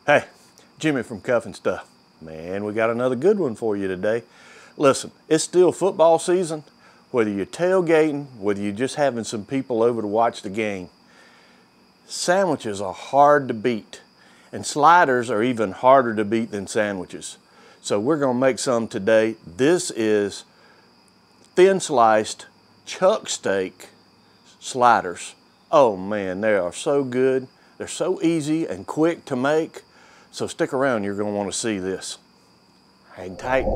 Hey, Jimmy from Cuff and Stuff. Man, we got another good one for you today. Listen, it's still football season. Whether you're tailgating, whether you're just having some people over to watch the game, sandwiches are hard to beat. And sliders are even harder to beat than sandwiches. So we're gonna make some today. This is thin sliced chuck steak sliders. Oh man, they are so good. They're so easy and quick to make. So stick around, you're gonna wanna see this. Hang tight.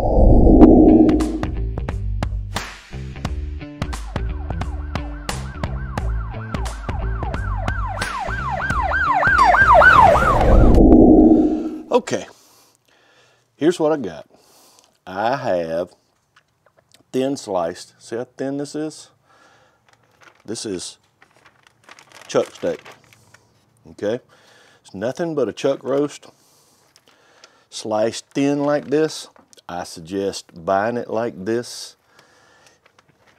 Okay, here's what I got. I have thin sliced, see how thin this is? This is chuck steak, okay? It's nothing but a chuck roast, sliced thin like this. I suggest buying it like this.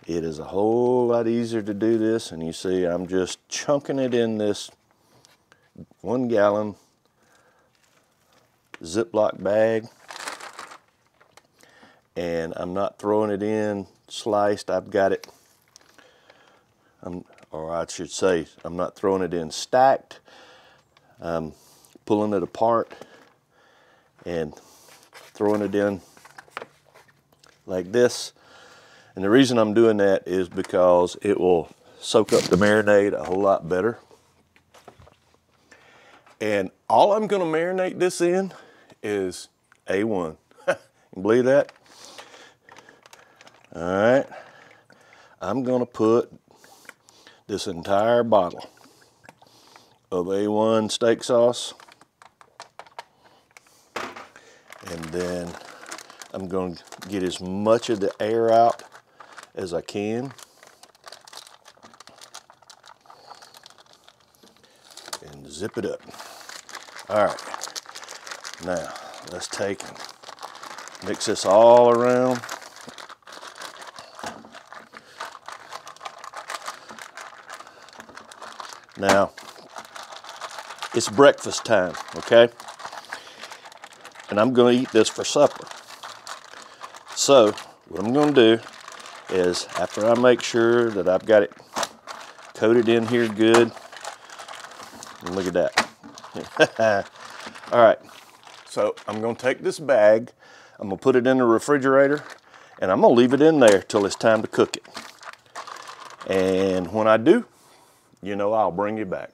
It is a whole lot easier to do this, and you see I'm just chunking it in this 1 gallon Ziploc bag, and I'm not throwing it in sliced. I've got it, or I should say, I'm not throwing it in stacked. I'm pulling it apart and throwing it in like this. And the reason I'm doing that is because it will soak up the marinade a whole lot better. And all I'm gonna marinate this in is A1. You believe that? All right, I'm gonna put this entire bottle of A1 steak sauce, and then I'm gonna get as much of the air out as I can. And zip it up. All right. Now, let's take and mix this all around. Now, it's breakfast time, okay? And I'm gonna eat this for supper. So, what I'm gonna do is, after I make sure that I've got it coated in here good, and look at that. All right. So I'm gonna take this bag, I'm gonna put it in the refrigerator, and I'm gonna leave it in there till it's time to cook it. And when I do, you know I'll bring you back.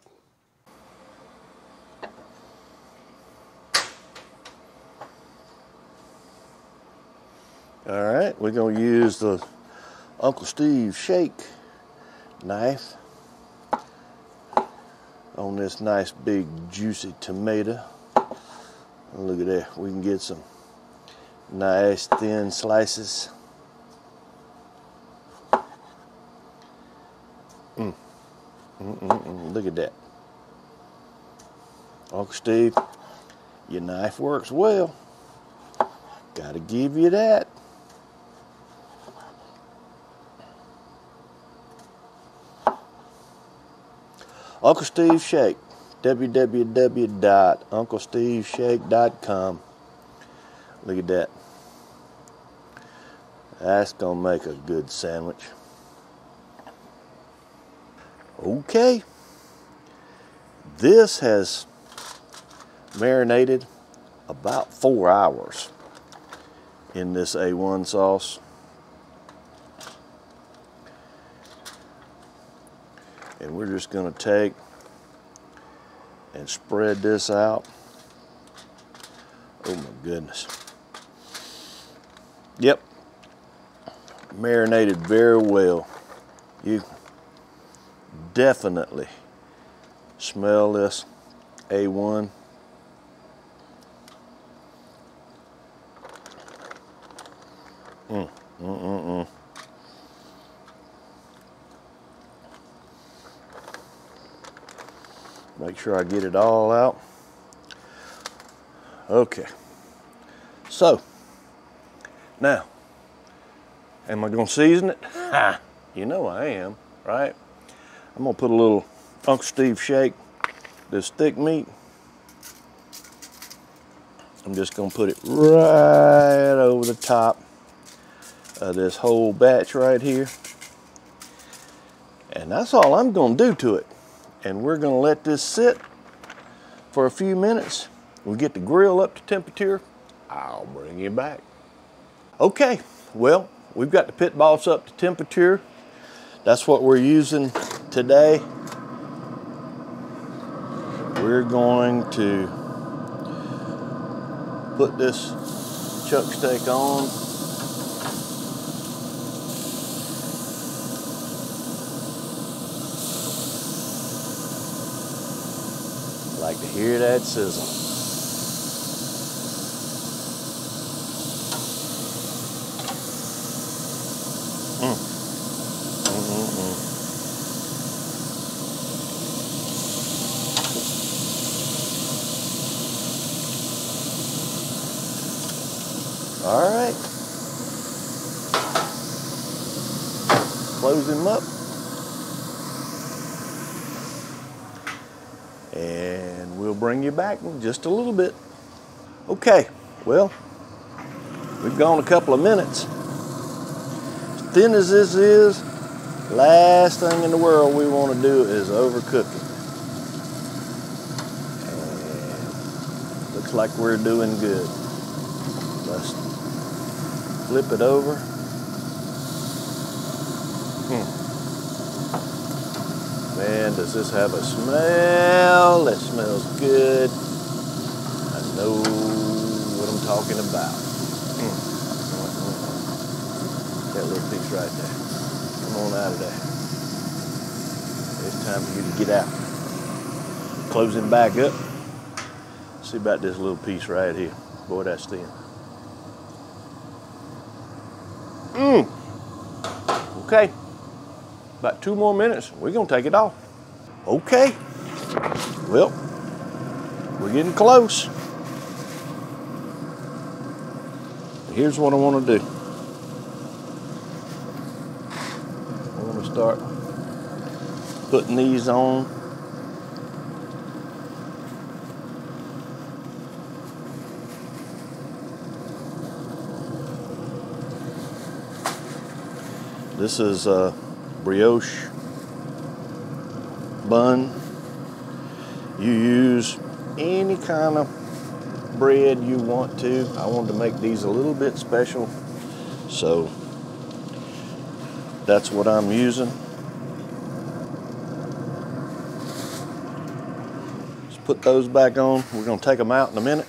All right, we're gonna use the Uncle Steve shake knife on this nice big juicy tomato. Look at that, we can get some nice thin slices. Look at that. Uncle Steve, your knife works well. Gotta give you that. Uncle Steve Shake. www.unclesteveshake.com. Look at that. That's gonna make a good sandwich. Okay. This has marinated about 4 hours in this A1 sauce. And we're just gonna take and spread this out. Oh my goodness. Yep, marinated very well. You definitely smell this A1. Make sure I get it all out. Okay, so now, am I gonna season it? Ha! You know I am, right? I'm gonna put a little Uncle Steve Shake, this thick meat. I'm just gonna put it right over the top of this whole batch right here. And that's all I'm gonna do to it. And we're gonna let this sit for a few minutes. We get the grill up to temperature, I'll bring you back. Okay, well, we've got the pit boss up to temperature. That's what we're using today. We're going to put this chuck steak on. Like to hear that sizzle. All right, close him up. And we'll bring you back in just a little bit. Okay, well, we've gone a couple of minutes. As thin as this is, last thing in the world we want to do is overcook it. And looks like we're doing good. Let's flip it over. Man, does this have a smell? That smells good. I know what I'm talking about. That little piece right there. Come on out of there. It's time for you to get out. Close him back up. See about this little piece right here. Boy, that's thin. Okay. About 2 more minutes, we're gonna take it off. Okay, well, we're getting close. Here's what I wanna do. I wanna start putting these on. This is brioche bun. You use any kind of bread you want to. I wanted to make these a little bit special, so that's what I'm using. Just put those back on. We're gonna take them out in a minute.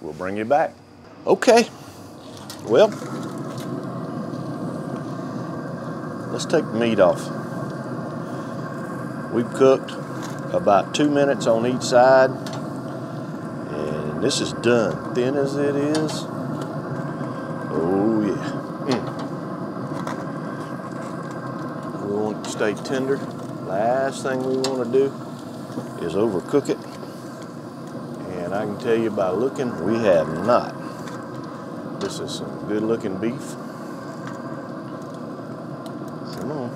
We'll bring you back. Okay, well, let's take the meat off. We've cooked about 2 minutes on each side, and this is done. Thin as it is, oh yeah. We want it to stay tender. Last thing we want to do is overcook it, and I can tell you by looking, we have not. This is some good looking beef. Come on.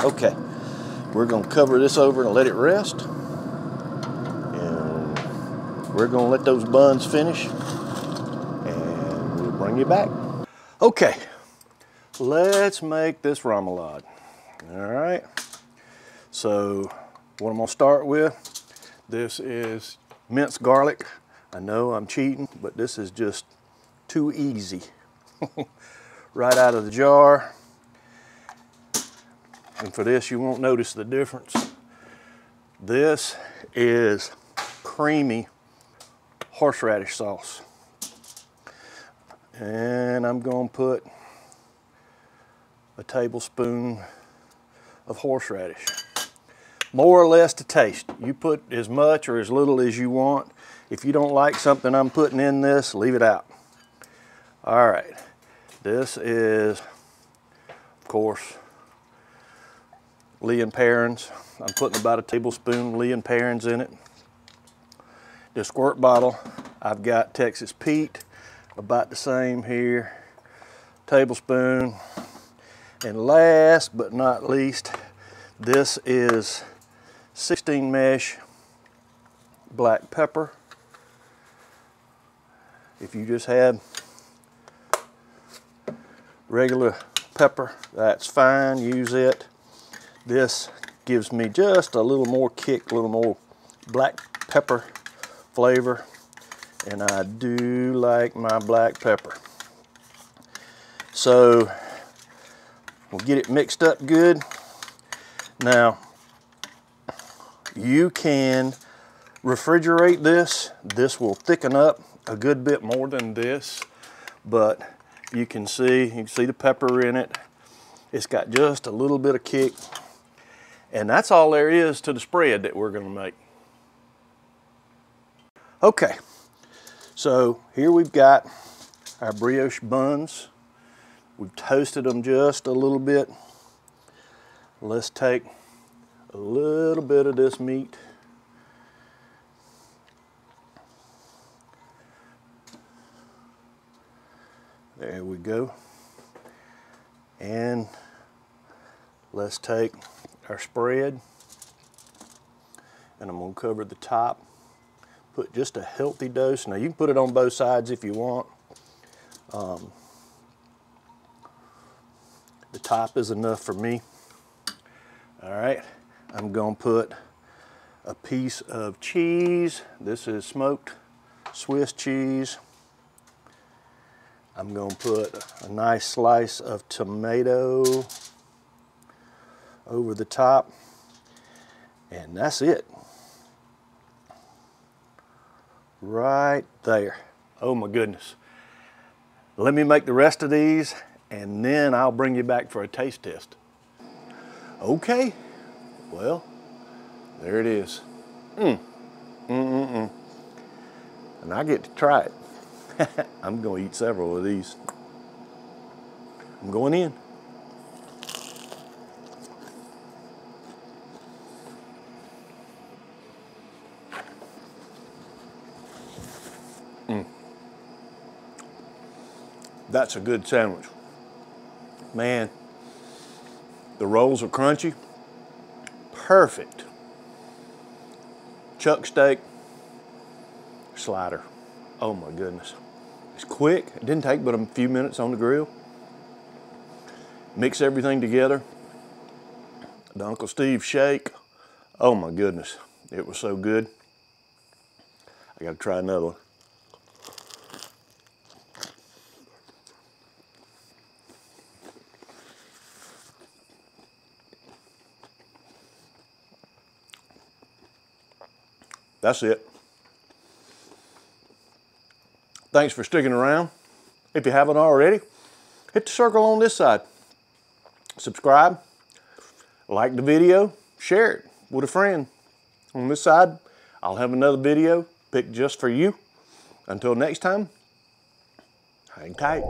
Okay, we're gonna cover this over and let it rest. And we're gonna let those buns finish, and we'll bring you back. Okay, let's make this remoulade. All right, so what I'm gonna start with, this is minced garlic. I know I'm cheating, but this is just too easy. Right out of the jar. And for this, you won't notice the difference. This is creamy horseradish sauce. And I'm gonna put a tablespoon of horseradish. More or less to taste. You put as much or as little as you want. If you don't like something I'm putting in this, leave it out. All right, this is, of course, Lea and Perrins. I'm putting about a tablespoon of Lea and Perrins in it. The squirt bottle, I've got Texas Pete, about the same here. Tablespoon. And last but not least, this is 16 mesh black pepper. If you just have regular pepper, that's fine, use it. This gives me just a little more kick, a little more black pepper flavor, and I do like my black pepper. So we'll get it mixed up good. Now, you can refrigerate this. This will thicken up a good bit more than this, but you can see the pepper in it. It's got just a little bit of kick, and that's all there is to the spread that we're gonna make. Okay, so here we've got our brioche buns. We've toasted them just a little bit. Let's take a little bit of this meat. There we go. And let's take our spread, and I'm gonna cover the top. Put just a healthy dose. Now you can put it on both sides if you want. The top is enough for me. All right, I'm gonna put a piece of cheese. This is smoked Swiss cheese. I'm gonna put a nice slice of tomato over the top, and that's it. Right there. Oh my goodness. Let me make the rest of these, and then I'll bring you back for a taste test. Okay, well, there it is. And I get to try it. I'm gonna eat several of these. I'm going in. That's a good sandwich. Man, the rolls are crunchy. Perfect. Chuck steak slider. Oh my goodness. It's quick. It didn't take but a few minutes on the grill. Mix everything together. The Uncle Steve shake. Oh my goodness. It was so good. I gotta try another one. That's it. Thanks for sticking around. If you haven't already, hit the circle on this side. Subscribe, like the video, share it with a friend. On this side, I'll have another video picked just for you. Until next time, hang tight.